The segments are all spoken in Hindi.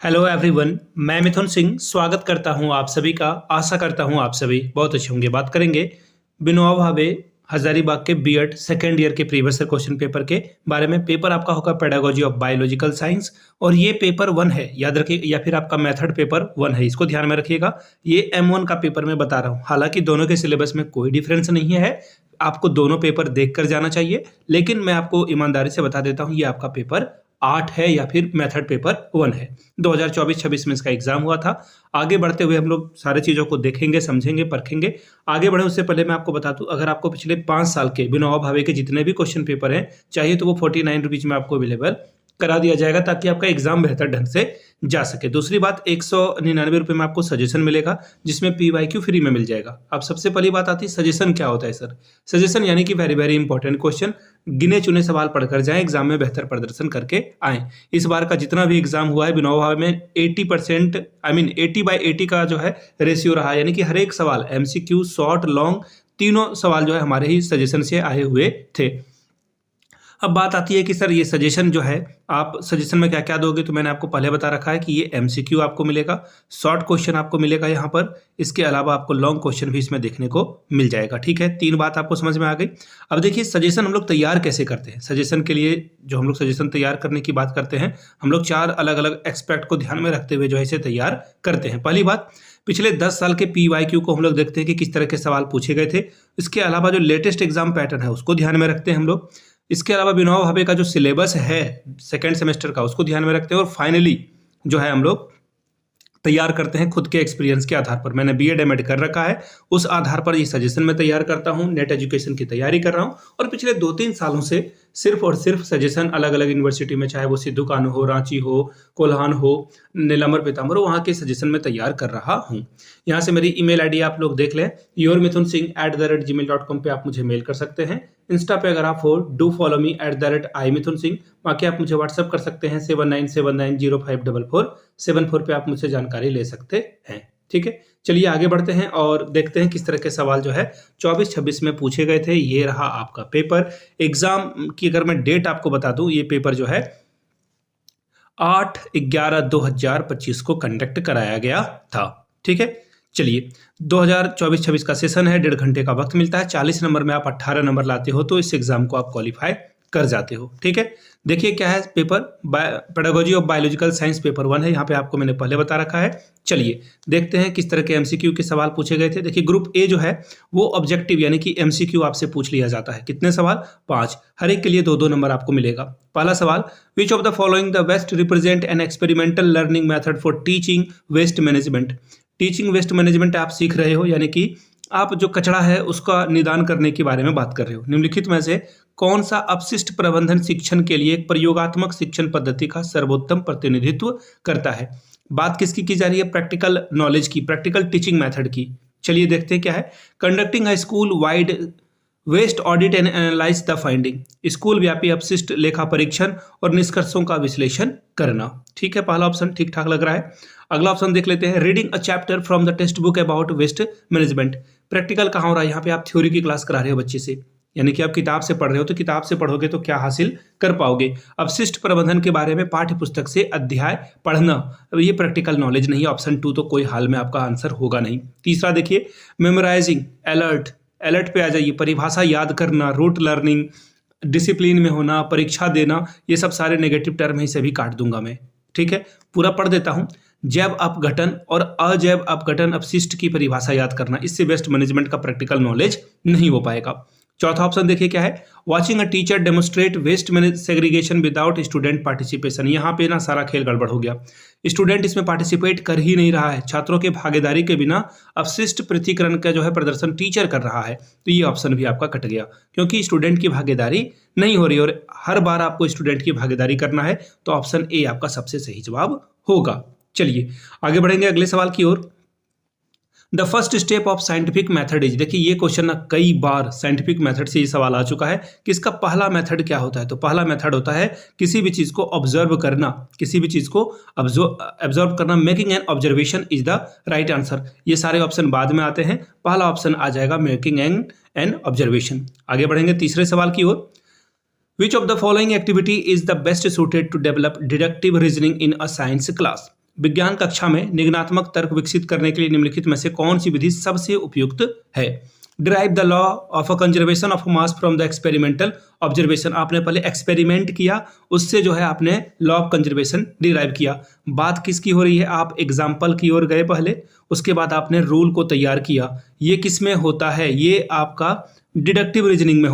हेलो एवरीवन, मैं मिथुन सिंह स्वागत करता हूं आप सभी का। आशा करता हूं आप सभी बहुत अच्छे होंगे। बात करेंगे विनोबा भावे हजारीबाग के बीएड सेकेंड ईयर के प्रीवियस ईयर क्वेश्चन पेपर के बारे में। पेपर आपका होगा पेडागोजी ऑफ बायोलॉजिकल साइंस और ये पेपर 1 है, याद रखिए, या फिर आपका मेथड पेपर 1 है, इसको ध्यान में रखिएगा। ये M1 का पेपर मैं बता रहा हूँ। हालांकि दोनों के सिलेबस में कोई डिफरेंस नहीं है, आपको दोनों पेपर देख कर जाना चाहिए, लेकिन मैं आपको ईमानदारी से बता देता हूँ ये आपका पेपर 8 है या फिर मेथड पेपर 1 है। 2024-26 में इसका एग्जाम हुआ था। आगे बढ़ते हुए हम लोग सारे चीज़ों को देखेंगे, समझेंगे, परखेंगे। आगे बढ़े उससे पहले मैं आपको बता दूं, अगर आपको पिछले 5 साल के विनोबा भावे के जितने भी क्वेश्चन पेपर हैं चाहिए तो वो 49 रुपीज में आपको अवेलेबल करा दिया जाएगा, ताकि आपका एग्जाम बेहतर ढंग से जा सके। दूसरी बात, 199 रुपये में आपको सजेशन मिलेगा, जिसमें PYQ फ्री में मिल जाएगा। अब सबसे पहली बात आती है सजेशन क्या होता है सर। सजेशन यानी कि वेरी वेरी इंपॉर्टेंट क्वेश्चन, गिने चुने सवाल पढ़कर जाएं, एग्जाम में बेहतर प्रदर्शन करके आएं। इस बार का जितना भी एग्जाम हुआ है विनोबा भावे में 80% 80/80 का जो है रेशियो रहा, यानी कि हर एक सवाल MCQ, शॉर्ट, लॉन्ग, तीनों सवाल जो है हमारे ही सजेशन से आए हुए थे। अब बात आती है कि सर ये सजेशन जो है, आप सजेशन में क्या क्या दोगे, तो मैंने आपको पहले बता रखा है कि ये MCQ आपको मिलेगा, शॉर्ट क्वेश्चन आपको मिलेगा यहाँ पर, इसके अलावा आपको लॉन्ग क्वेश्चन भी इसमें देखने को मिल जाएगा। ठीक है, 3 बात आपको समझ में आ गई। अब देखिए सजेशन हम लोग तैयार कैसे करते हैं। सजेशन के लिए जो हम लोग सजेशन तैयार करने की बात करते हैं, हम लोग 4 अलग अलग एक्सपेक्ट को ध्यान में रखते हुए जो है इसे तैयार करते हैं। पहली बात, पिछले 10 साल के PYQ को हम लोग देखते हैं कि किस तरह के सवाल पूछे गए थे। इसके अलावा जो लेटेस्ट एग्जाम पैटर्न है उसको ध्यान में रखते हैं हम लोग। इसके अलावा विनोबा भावे का जो सिलेबस है सेकेंड सेमेस्टर का उसको ध्यान में रखते हैं। और फाइनली जो है हम लोग तैयार करते हैं खुद के एक्सपीरियंस के आधार पर। मैंने BEd MAd कर रखा है, उस आधार पर ये सजेशन में तैयार करता हूँ। नेट एजुकेशन की तैयारी कर रहा हूँ और पिछले 2-3 सालों से सिर्फ और सिर्फ सजेशन अलग अलग यूनिवर्सिटी में, चाहे वो सिद्धू कानू हो, रांची हो, कोल्हान हो, नीलांबर पीतांबर हो, वहाँ के सजेशन में तैयार कर रहा हूँ। यहाँ से मेरी ईमेल ID आप लोग देख लें, yourmithunSingh@gmail.com पे आप मुझे मेल कर सकते हैं। इंस्टा पे अगर आप हो, डू फॉलो मी @imithunSingh। बाकी आप मुझे व्हाट्सअप कर सकते हैं 7979054474 पे आप मुझसे जानकारी ले सकते हैं। ठीक है, चलिए आगे बढ़ते हैं और देखते हैं किस तरह के सवाल जो है 24-26 में पूछे गए थे। ये रहा आपका पेपर। एग्जाम की अगर मैं डेट आपको बता दूं, ये पेपर जो है 8/11/2025 को कंडक्ट कराया गया था। ठीक है, चलिए 2024-26 का सेशन है, 1.5 घंटे का वक्त मिलता है। 40 नंबर में आप 18 नंबर लाते हो तो इस एग्जाम को आप क्वालिफाई कर जाते हो। ठीक है, देखिए क्या है paper, pedagogy of biological science paper 1 है। यहाँ पे आपको मैंने पहले बता रखा है। चलिए देखते हैं किस तरह के MCQ के सवाल पूछे गए थे। देखिए ग्रुप A जो है वो ऑब्जेक्टिव यानी कि MCQ आपसे पूछ लिया जाता है। कितने सवाल? 5, हर एक के लिए 2-2 नंबर आपको मिलेगा। पहला सवाल, which of the following the best represent an experimental learning method for teaching waste management. Teaching waste management आप सीख रहे हो, यानी कि आप जो कचरा है उसका निदान करने के बारे में बात कर रहे हो। निम्नलिखित में से कौन सा अपशिष्ट प्रबंधन शिक्षण के लिए एक प्रयोगात्मक शिक्षण पद्धति का सर्वोत्तम प्रतिनिधित्व करता है? बात किसकी की जा रही है? प्रैक्टिकल नॉलेज की, प्रैक्टिकल टीचिंग मेथड की। चलिए देखते हैं क्या है। Conducting a school wide waste audit and analyse the finding. School व्यापी अपशिष्ट लेखा परीक्षण और निष्कर्षों का विश्लेषण करना। ठीक है, पहला ऑप्शन ठीक ठाक लग रहा है। अगला ऑप्शन देख लेते हैं, reading a chapter from the text book about waste management. Practical कहाँ हो रहा है? यहाँ पे आप थ्योरी की क्लास करा रहे हो बच्चे से, यानी कि आप किताब से पढ़ रहे हो, तो किताब से पढ़ोगे तो क्या हासिल कर पाओगे? अपशिष्ट प्रबंधन के बारे में पाठ्य पुस्तक से अध्याय पढ़ना, ये प्रैक्टिकल नॉलेज नहीं है। ऑप्शन 2 तो कोई हाल में आपका आंसर होगा नहीं। तीसरा देखिए, मेमोराइजिंग, अलर्ट, अलर्ट पे आ जाइए। परिभाषा याद करना, रूट लर्निंग, डिसिप्लिन में होना, परीक्षा देना, ये सब सारे नेगेटिव टर्म है, इसे भी काट दूंगा मैं। ठीक है, पूरा पढ़ देता हूं। जैव अपघटन और अजैव अपघटन अपशिष्ट की परिभाषा याद करना, इससे वेस्ट मैनेजमेंट का प्रैक्टिकल नॉलेज नहीं हो पाएगा। चौथा ऑप्शन देखिए क्या है, watching a teacher demonstrate waste segregation without student participation. यहाँ पे ना सारा खेल गड़बड़ हो गया, स्टूडेंट इसमें पार्टिसिपेट कर ही नहीं रहा है। छात्रों के भागीदारी के बिना अपशिष्ट पृथक्करण का जो है प्रदर्शन टीचर कर रहा है, तो ये ऑप्शन भी आपका कट गया, क्योंकि स्टूडेंट की भागीदारी नहीं हो रही और हर बार आपको स्टूडेंट की भागीदारी करना है, तो ऑप्शन A आपका सबसे सही जवाब होगा। चलिए आगे बढ़ेंगे अगले सवाल की ओर। The first step of scientific method is. देखिए ये क्वेश्चन ना कई बार साइंटिफिक मेथड से ये सवाल आ चुका है कि इसका पहला मेथड क्या होता है। तो पहला मेथड होता है किसी भी चीज को ऑब्जर्व करना, किसी भी चीज को ऑब्जर्व करना। Making an observation is the right answer. ये सारे ऑप्शन बाद में आते हैं, पहला ऑप्शन आ जाएगा मेकिंग एन ऑब्जर्वेशन। आगे बढ़ेंगे तीसरे सवाल की ओर। Which of the following activity is the best suited to develop deductive reasoning in a science class? विज्ञान कक्षा में निगमनात्मक तर्क विकसित करने के लिए निम्नलिखित में से कौन सी विधि सबसे उपयुक्त है? Derive the law of a conservation of mass from the experimental observation. आपने पहले एक्सपेरिमेंट किया, उससे जो है आपने लॉ ऑफ कंजर्वेशन डिराइव किया। बात किसकी हो रही है? आप एग्जाम्पल की ओर गए पहले, उसके बाद आपने रूल को तैयार किया। ये किस में होता है? ये आपका डिडक्टिव रीजनिंग में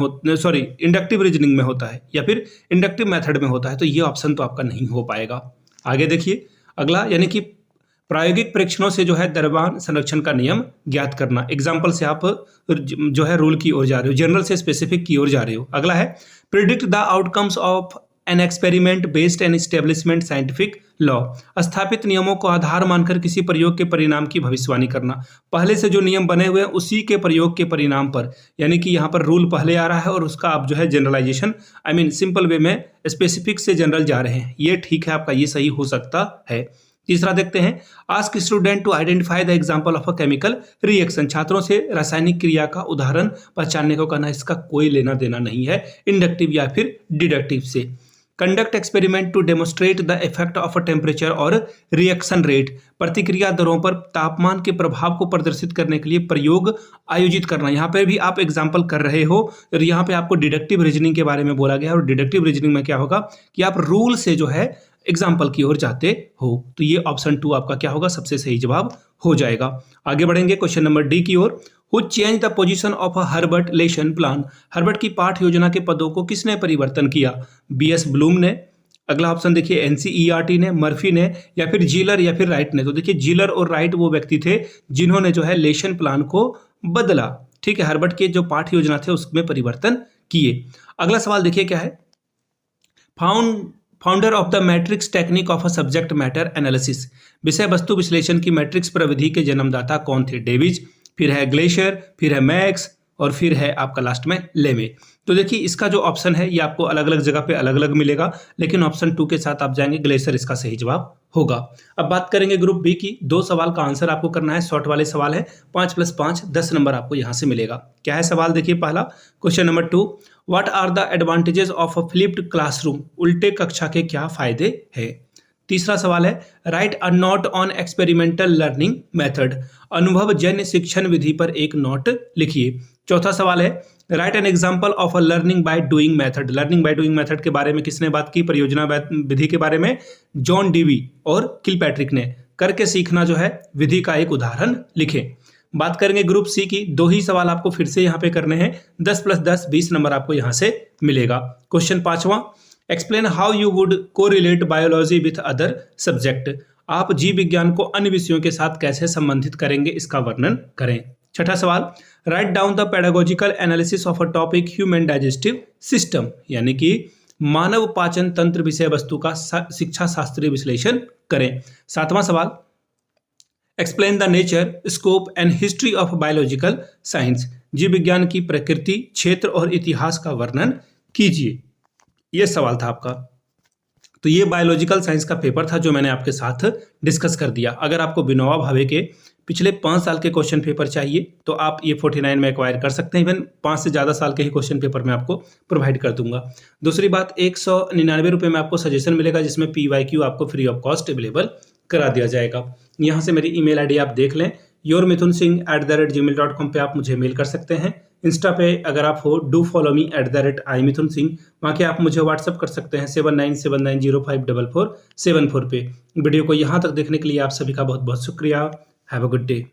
इंडक्टिव रीजनिंग में होता है या फिर इंडक्टिव मेथड में होता है। तो ये ऑप्शन तो आपका नहीं हो पाएगा। आगे देखिए अगला, यानी कि प्रायोगिक परीक्षणों से जो है द्रव्यमान संरक्षण का नियम ज्ञात करना। एग्जाम्पल से आप जो है रूल की ओर जा रहे हो, जनरल से स्पेसिफिक की ओर जा रहे हो। अगला है predict the outcomes of an experiment based an establishment scientific law. स्थापित नियमों को आधार मानकर किसी प्रयोग के परिणाम की भविष्यवाणी करना। पहले से जो नियम बने हुए हैं उसी के प्रयोग के परिणाम पर, यानी कि यहाँ पर रूल पहले आ रहा है और उसका आप जो है जनरलाइजेशन सिंपल वे में स्पेसिफिक से जनरल जा रहे हैं। ये ठीक है आपका, ये सही हो सकता है। तीसरा देखते हैं, ask student to identify the example of a chemical reaction. छात्रों से रासायनिक क्रिया का उदाहरण पहचानने को कहना। इसका कोई लेना देना नहीं है इंडक्टिव या फिर डिडक्टिव से। Conduct experiment to demonstrate the effect of a temperature और रिएक्शन रेट। प्रतिक्रिया दरों पर तापमान के प्रभाव को प्रदर्शित करने के लिए प्रयोग आयोजित करना। यहाँ पे भी आप एग्जाम्पल कर रहे हो और यहाँ पे आपको डिडक्टिव रीजनिंग के बारे में बोला गया। और डिडक्टिव रीजनिंग में क्या होगा कि आप रूल से जो है एग्जाम्पल की ओर जाते हो। तो ये ऑप्शन 2 आपका क्या होगा? सबसे सही जवाब हो जाएगा। आगे बढ़ेंगे क्वेश्चन नंबर डी की ओर। Who change the position of a Herbert lesson plan. Herbert की पाठ योजना के पदों को किसने परिवर्तन किया? बीएस ब्लूम ने। अगला ऑप्शन देखिए एनसीईआरटी ने, मर्फी ने, या फिर जीलर या फिर राइट ने। तो देखिए जीलर और राइट वो व्यक्ति थे जिन्होंने जो है लेशन प्लान को बदला। ठीक है, हर्बर्ट के जो पाठ योजना थे उसमें परिवर्तन किए। अगला सवाल देखिए क्या है, founder of the matrix technique of a subject matter analysis. विषय वस्तु विश्लेषण की मैट्रिक्स प्रविधि के जन्मदाता कौन थे? डेविज, फिर है ग्लेशियर, फिर है मैक्स और फिर है आपका लास्ट में लेमे। तो देखिए इसका जो ऑप्शन है ये आपको अलग अलग जगह पे अलग अलग मिलेगा, लेकिन ऑप्शन 2 के साथ आप जाएंगे, ग्लेशियर इसका सही जवाब होगा। अब बात करेंगे ग्रुप बी की। 2 सवाल का आंसर आपको करना है, शॉर्ट वाले सवाल है। 5 + 5 10 नंबर आपको यहाँ से मिलेगा। क्या है सवाल? देखिए पहला question number 2, what are the advantages of a flipped classroom. उल्टे कक्षा के क्या फायदे हैं? तीसरा सवाल है, write a note on experimental learning method. अनुभवजन्य शिक्षण विधि पर एक नोट लिखिए। चौथा सवाल है, right an example of a learning by doing method. Learning by doing method के बारे में किसने बात की? परियोजना विधि के बारे में जॉन डीवी और किलपैट्रिक ने। करके सीखना जो है विधि का एक उदाहरण लिखें। बात करेंगे ग्रुप सी की। 2 ही सवाल आपको फिर से यहाँ पे करने हैं। 10 + 10 20 नंबर आपको यहाँ से मिलेगा। क्वेश्चन 5वां, explain how you would correlate biology with other subject. आप जीव विज्ञान को अन्य विषयों के साथ कैसे संबंधित करेंगे, इसका वर्णन करें। छठा सवाल, write down the pedagogical analysis of a topic human digestive system, यानी कि मानव पाचन तंत्र विषय वस्तु का शिक्षा शास्त्रीय विश्लेषण करें। 7वां सवाल, explain the nature, scope and history of biological science. जीव विज्ञान की प्रकृति, क्षेत्र और इतिहास का वर्णन कीजिए। यह सवाल था आपका। तो ये बायोलॉजिकल साइंस का पेपर था जो मैंने आपके साथ डिस्कस कर दिया। अगर आपको विनोबा भावे के पिछले 5 साल के क्वेश्चन पेपर चाहिए तो आप ये 49 में एक्वायर कर सकते हैं। इवन 5 से ज़्यादा साल के ही क्वेश्चन पेपर मैं आपको प्रोवाइड कर दूंगा। दूसरी बात, 199 रुपये में आपको सजेशन मिलेगा जिसमें PYQ आपको फ्री ऑफ कॉस्ट अवेलेबल करा दिया जाएगा। यहाँ से मेरी ईमेल आईडी आप देख लें, yourmithunsingh@gmail.com पे आप मुझे मेल कर सकते हैं। इंस्टा पे अगर आप हो, डू फॉलो मी @imithunsingh, वहाँ के आप मुझे व्हाट्सअप कर सकते हैं 7979054474 पे। वीडियो को यहाँ तक देखने के लिए आप सभी का बहुत बहुत शुक्रिया। Have a good day.